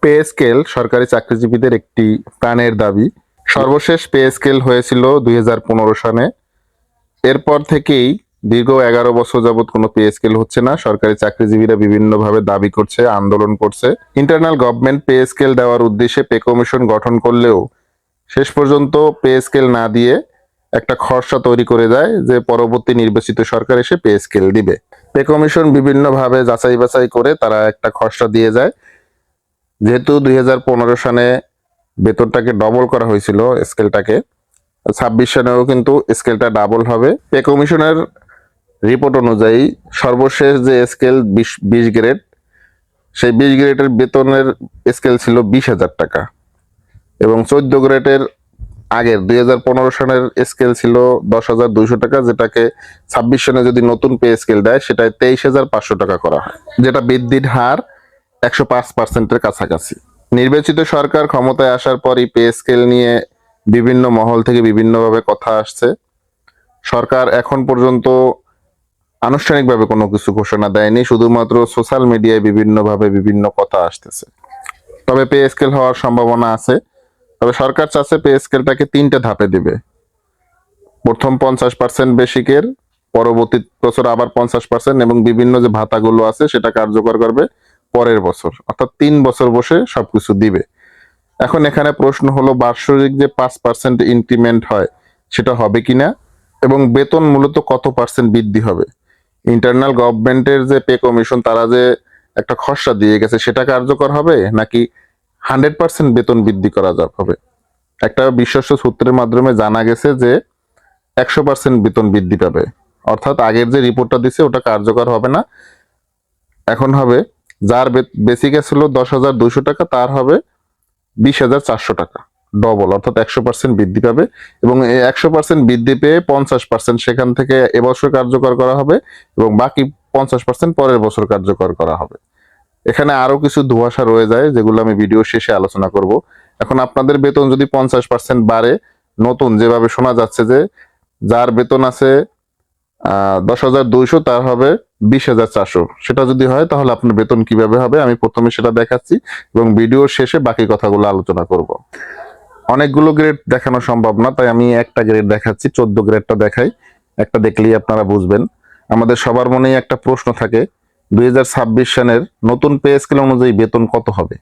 Pay scale সরকারি চাকরিজীবীদের একটি প্রাণের দাবি। সর্বশেষ পে স্কেল হয়েছিল 2015 সালে। এরপর থেকেই দীর্ঘ 11 বছর যাবৎ কোনো পে স্কেল হচ্ছে না। সরকারি চাকরিজীবীরা বিভিন্নভাবে দাবি করছে, আন্দোলন করছে। ইন্টারনাল গভর্নমেন্ট পে স্কেল দেওয়ার উদ্দেশ্যে পে কমিশন গঠন করলেও শেষ পর্যন্ত পে স্কেল না দিয়ে একটা খসড়া তৈরি করে দেয় যে পরবর্তী নির্বাচিত সরকার এসে পে স্কেল দিবে। পে কমিশন বিভিন্নভাবে যাচাই বাছাই করে তারা একটা খসড়া দিয়ে যায়। যেহেতু 2015 সালে বেতনটাকে ডবল করা হয়েছিল স্কেলটাকে, 26 সালেও কিন্তু স্কেলটা ডাবল হবে। পে কমিশনের রিপোর্ট অনুযায়ী সর্বশেষ যে স্কেল 20 গ্রেড, সেই 20 গ্রেডের বেতনের স্কেল ছিল 20,000 টাকা এবং 14 গ্রেডের আগের 2015 সালের স্কেল ছিল 10,200 টাকা, যেটাকে 26 সালে যদি নতুন পে স্কেল দেয় সেটায় 23,500 টাকা করা হয়, যেটা বৃদ্ধির হার 105%-এর কাছাকাছি। নির্বাচিত সরকার ক্ষমতায় আসার পরই পে স্কেল নিয়ে বিভিন্ন মহল থেকে বিভিন্নভাবে কথা আসছে। সরকার এখন পর্যন্ত আনুষ্ঠানিকভাবে কোনো কিছু ঘোষণা দেয়নি, শুধুমাত্র সোশ্যাল মিডিয়ায় বিভিন্নভাবে বিভিন্ন কথা আসতেছে। তবে পে স্কেল হওয়ার সম্ভাবনা আছে। তবে সরকার চাচ্ছে পে স্কেলটাকে 3টে ধাপে দিবে। প্রথম 50% বেসিকের, পরবর্তী বছর আবার 50% এবং বিভিন্ন যে ভাতাগুলো আছে সেটা কার্যকর করবে পরের বছর, অর্থাৎ 3 বছর বসে সবকিছু দিবে। এখন এখানে প্রশ্ন হলো বার্ষিক যে 5% ইনক্রিমেন্ট হয় সেটা হবে কিনা এবং বেতন মূলত কত পার্সেন্ট বৃদ্ধি হবে। ইন্টারনাল গভর্নমেন্টের যে পে কমিশন তারা যে একটা খসড়া দিয়ে গেছে সেটা কার্যকর হবে নাকি 100% বেতন বৃদ্ধি করা হবে। একটা বিশ্বস্ত সূত্রের মাধ্যমে জানা গেছে যে 100% বেতন বৃদ্ধি পাবে, অর্থাৎ আগের যে রিপোর্টটা দিছে ওটা কার্যকর হবে না। এখন হবে যার বেসিকে ছিল 10,200 টাকা তার হবে 20,400 টাকা, ডবল, অর্থাৎ 100% বৃদ্ধি পাবে এবং এই 100% বৃদ্ধি পেয়ে 50% সেখান থেকে এবছর কার্যকর করা হবে এবং বাকি 50% পরের বছর কার্যকর করা হবে। এখানে আরো কিছু ধোঁয়াশা রয়ে যায় যেগুলো আমি ভিডিও শেষে আলোচনা করব। এখন আপনাদের বেতন যদি 50% বাড়ে, নতুন যেভাবে শোনা যাচ্ছে যে যার বেতন আছে 10,200 তার হবে 20,400, সেটা যদি হয় তাহলে আপনার বেতন কিভাবে হবে আমি প্রথমে সেটা দেখাচ্ছি এবং ভিডিওর শেষে বাকি কথাগুলো আলোচনা করব। অনেকগুলো গ্রেড দেখানো সম্ভব না, তাই আমি একটা গ্রেড দেখাচ্ছি, 14 গ্রেডটা দেখাই। একটা দেখলেই আপনারা বুঝবেন। আমাদের সবার মনেই একটা প্রশ্ন থাকে, 2026 সালের নতুন পে স্কেল অনুযায়ী বেতন কত হবে।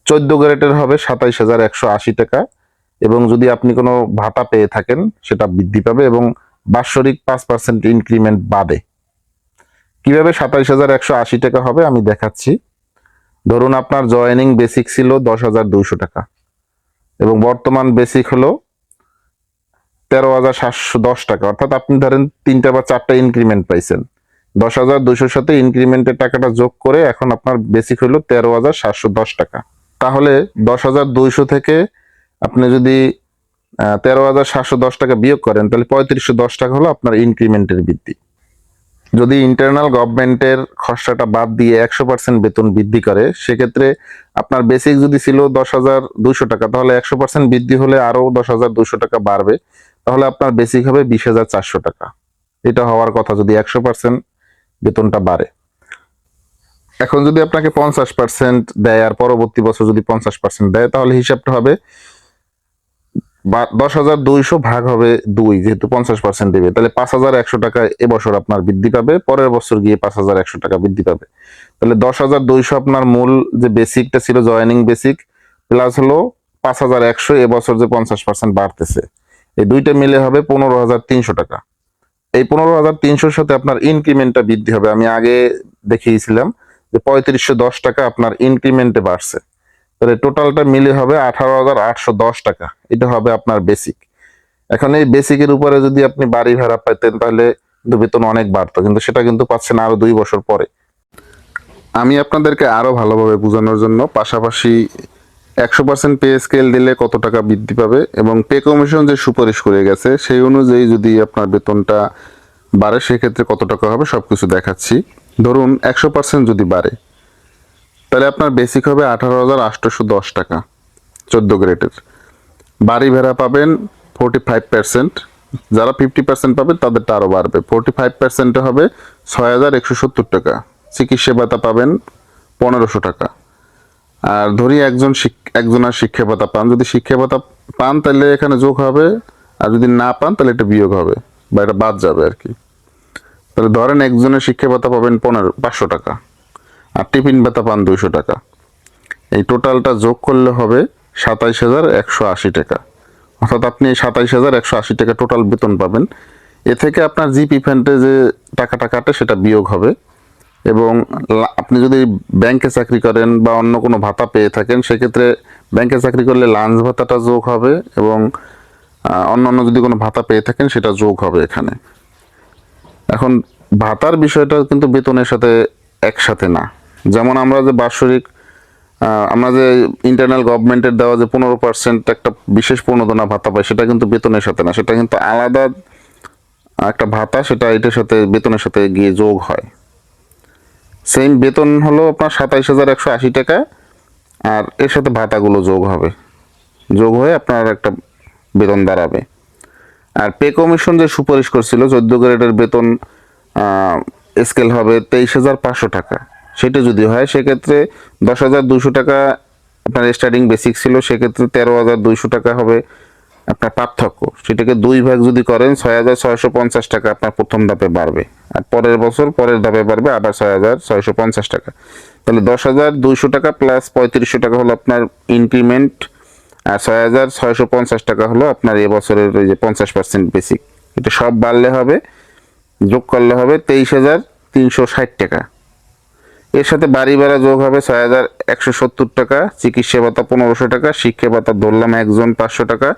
14 গ্রেডের হবে 27,180 টাকা এবং যদি আপনি কোনো ভাতা পেয়ে থাকেন সেটা বৃদ্ধি পাবে এবং বাৎসরিক 5% ইনক্রিমেন্ট বাদে। কিভাবে 27,180 টাকা হবে আমি দেখাচ্ছি। ধরুন আপনার জয়েনিং বেসিক ছিল 10,200 টাকা এবং বর্তমান বেসিক হলো 13,710 টাকা, অর্থাৎ আপনি ধরেন 3টা বা 4টা ইনক্রিমেন্ট পাইছেন। 10,200 সাথে ইনক্রিমেন্টের টাকাটা যোগ করে এখন আপনার বেসিক হলো 13,710 টাকা। তাহলে 10,200 থেকে আপনি যদি 13,710 টাকা বিয়োগ করেন তাহলে 3,510 টাকা হলো আপনার ইনক্রিমেন্টের বৃদ্ধি। যদি ইন্টারনাল গভর্নমেন্টের খসড়াটা বাদ দিয়ে 100% বেতন বৃদ্ধি করে, সেক্ষেত্রে আপনার বেসিক যদি ছিল 10,200 টাকা তাহলে 100% বৃদ্ধি হলে আরো 10,200 টাকা বাড়বে, তাহলে আপনার বেসিক হবে 20,400 টাকা। এটা হওয়ার কথা যদি 100% বেতনটা বাড়ে। এখন যদি আপনাকে 50% দেয় আর পরবর্তী বছর যদি 50% দেয় তাহলে হিসাবটা হবে 10,200 ভাগ হবে 2, যেহেতু 50% দেবে তাহলে 5,100 টাকা এবছর আপনার বৃদ্ধি পাবে, পরের বছর গিয়ে 5,100 টাকা বৃদ্ধি পাবে। তাহলে 10,200 আপনার মূল যে বেসিকটা ছিল জয়েনিং বেসিক প্লাস হলো 5,100 এবছর যে 50% বাড়তেছে, এই দুইটা মিলে হবে 15,300 টাকা। এই 15,300-র সাথে আপনার ইনক্রিমেন্টটা বৃদ্ধি হবে। আমি আগে দেখিয়েছিলাম যে 3,510 টাকা আপনার ইনক্রিমেন্টে বাড়ছে, তাহলে টোটালটা মিলে হবে 18,810 টাকা। এটা হবে আপনার বেসিক। এখন এই বেসিকের উপরে যদি আপনি বাড়ি ভাড়া পেতেন তাহলে কিন্তু বেতন অনেক বাড়তো, কিন্তু সেটা কিন্তু পাচ্ছেন আরো 2 বছর পরে। আমি আপনাদেরকে আরো ভালোভাবে বোঝানোর জন্য পাশাপাশি 100% পে স্কেল দিলে কত টাকা বৃদ্ধি পাবে এবং পে কমিশন যে সুপারিশ করে গেছে সেই অনুযায়ী যদি আপনার বেতনটা বাড়ে সেক্ষেত্রে কত টাকা হবে সবকিছু দেখাচ্ছি। ধরুন 100% যদি বাড়ে তাহলে আপনার বেসিক হবে 18,810 টাকা 14 গ্রেডের। বাড়ি ভাড়া পাবেন 45%, যারা 50% পাবেন তাদেরটা আরো বাড়বে, 45%-এ হবে 6,170 টাকা। চিকিৎসা ভাতা পাবেন 1,500 টাকা। আর ধরি একজনের শিক্ষা ভাতা পান, যদি শিক্ষা ভাতা পান তাহলে এখানে যোগ হবে, আর যদি না পান তাহলে এটা বিয়োগ হবে বা এটা বাদ যাবে আর কি। তাহলে ধরেন একজনের শিক্ষা ভাতা পাবেন 500 টাকা আর টিফিন ভাতা পান 200 টাকা, এই টোটালটা যোগ করলে হবে 27,180 টাকা। অর্থাৎ আপনি এই 27,180 টাকা টোটাল বেতন পাবেন। এ থেকে আপনার জিপি ফান্ডে যে টাকাটা কাটে সেটা বিয়োগ হবে, এবং আপনি যদি ব্যাংকে চাকরি করেন বা অন্য কোনো ভাতা পেয়ে থাকেন সেক্ষেত্রে ব্যাংকে চাকরি করলে লাঞ্চ ভাতাটা যোগ হবে, এবং অন্য যদি কোনো ভাতা পেয়ে থাকেন সেটা যোগ হবে এখানে। এখন ভাতার বিষয়টা কিন্তু বেতনের সাথে একসাথে না। যেমন আমরা যে বাৎসরিক আমরা যে ইন্টারনাল গভর্নমেন্টের দেওয়া যে 15% একটা বিশেষ প্রণোদনা ভাতা পাই, সেটা কিন্তু বেতনের সাথে না, সেটা কিন্তু আলাদা একটা ভাতা, সেটা এটার সাথে বেতনের সাথে গিয়ে যোগ হয়। সেম বেতন হলো আপনার 27,180 টাকা, আর এর সাথে ভাতাগুলো যোগ হবে, যোগ হয়ে আপনার একটা বেতন দাঁড়াবে। আর পে কমিশন যে সুপারিশ করছিল 14 গ্রেডের বেতন স্কেল হবে 23,500 টাকা, সেটা যদি হয় সেক্ষেত্রে 10,200 টাকা আপনার স্টার্টিং বেসিক ছিল, সেক্ষেত্রে 13,200 টাকা হবে আপনার পার্থক্য। সেটাকে 2 ভাগ যদি করেন 6,650 টাকা আপনার প্রথম ধাপে বাড়বে, আর পরের বছর পরের ধাপে বাড়বে আবার 6,650 টাকা। তাহলে 10,200 টাকা প্লাস 3,500 টাকা হলো আপনার ইনক্রিমেন্ট, আর 6,650 টাকা হলো আপনার এবছরের ওই যে 50% বেসিক। এটা সব বাড়লে হবে, যোগ করলে হবে 23,360 টাকা। এর সাথে বাড়ি ভাড়া যোগ হবে 6,170 টাকা, চিকিৎসা ভাতা 1,500 টাকা, শিক্ষা ভাতা ধরলাম একজন 500 টাকা,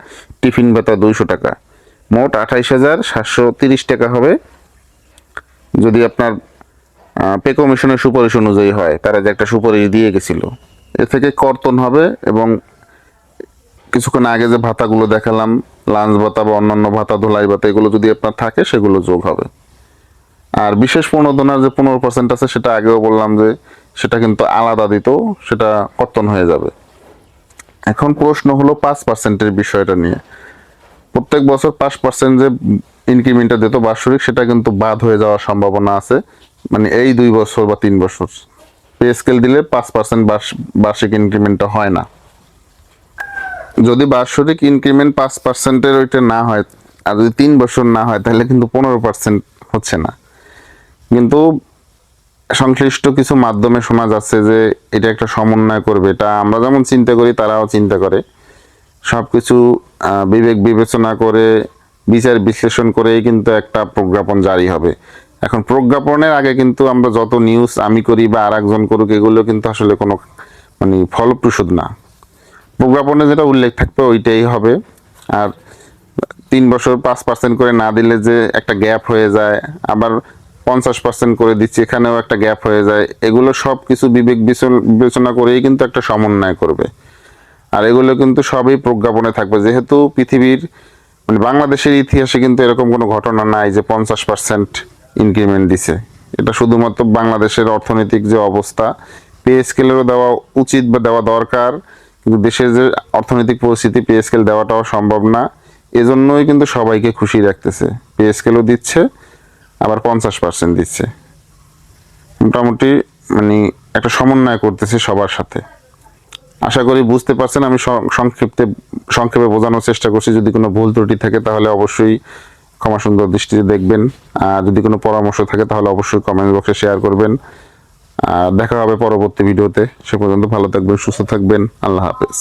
টিফিন ভাতা 200 টাকা, মোট 28,730 টাকা হবে যদি আপনার পে কমিশনের সুপারিশ অনুযায়ী হয়, তারা যে একটা সুপারিশ দিয়ে গেছিল। এ থেকে কর্তন হবে, এবং কিছুক্ষণ আগে যে ভাতাগুলো দেখালাম, লাঞ্চ ভাতা বা অন্যান্য ভাতা, ধোলাই ভাতা, এগুলো যদি আপনার থাকে সেগুলো যোগ হবে। আর বিশেষ প্রণোদনার যে 15% আছে সেটা আগেও বললাম যে সেটা কিন্তু আলাদা দিত, সেটা কর্তন হয়ে যাবে। এখন প্রশ্ন হলো 5%-এর বিষয়টা নিয়ে। প্রত্যেক বছর 5% যে ইনক্রিমেন্টটা দিত বাৎসরিক, সেটা কিন্তু বাদ হয়ে যাওয়ার সম্ভাবনা আছে, মানে এই 2 বছর বা 3 বছর পে স্কেল দিলে 5% বার্ষিক ইনক্রিমেন্টটা হয় না। যদি বার্ষিক ইনক্রিমেন্ট 5%-এর ওইটা না হয়, আর যদি 3 বছর না হয়, তাহলে কিন্তু 15% হচ্ছে না। কিন্তু সংশ্লিষ্ট কিছু মাধ্যমে শোনা যাচ্ছে যে এটা একটা সমন্বয় করবে, এটা আমরা যেমন চিন্তা করি তারাও চিন্তা করে, সবকিছু বিবেক বিবেচনা করে বিচার বিশ্লেষণ করেই কিন্তু একটা প্রজ্ঞাপন জারি হবে। এখন প্রজ্ঞাপনের আগে কিন্তু আমরা যত নিউজ আমি করি বা আর একজন করুক, এগুলো কিন্তু আসলে কোনো মানে ফলপ্রসূ না। প্রজ্ঞাপনে যেটা উল্লেখ থাকবে ওইটাই হবে। আর 3 বছর 5% করে না দিলে যে একটা গ্যাপ হয়ে যায়, আবার 50% করে দিচ্ছি, এখানেও একটা গ্যাপ হয়ে যায়, এগুলো সব কিছু বিবেক বিবেচনা করেই কিন্তু একটা সমন্বয় করবে। আর এগুলো কিন্তু সবই প্রজ্ঞাপনে থাকবে, যেহেতু পৃথিবীর মানে বাংলাদেশের ইতিহাসে কিন্তু এরকম কোনো ঘটনা নাই যে 50% ইনক্রিমেন্ট দিছে। এটা শুধুমাত্র বাংলাদেশের অর্থনৈতিক যে অবস্থা, পে স্কেলেরও দেওয়া উচিত বা দেওয়া দরকার, কিন্তু দেশের যে অর্থনৈতিক পরিস্থিতি, পে স্কেল দেওয়াটাও সম্ভব না। এজন্যই কিন্তু সবাইকে খুশি রাখতেছে, পে স্কেলও দিচ্ছে আবার 50% দিচ্ছে, মোটামুটি মানে একটা সমন্বয় করতেছে সবার সাথে। আশা করি বুঝতে পারছেন, আমি সংক্ষেপে বোঝানোর চেষ্টা করছি। যদি কোনো ভুল ত্রুটি থাকে তাহলে অবশ্যই ক্ষমা সুন্দর দৃষ্টিতে দেখবেন, আর যদি কোনো পরামর্শ থাকে তাহলে অবশ্যই কমেন্ট বক্সে শেয়ার করবেন। আর দেখা হবে পরবর্তী ভিডিওতে। সে পর্যন্ত ভালো থাকবেন, সুস্থ থাকবেন, আল্লাহ হাফেজ।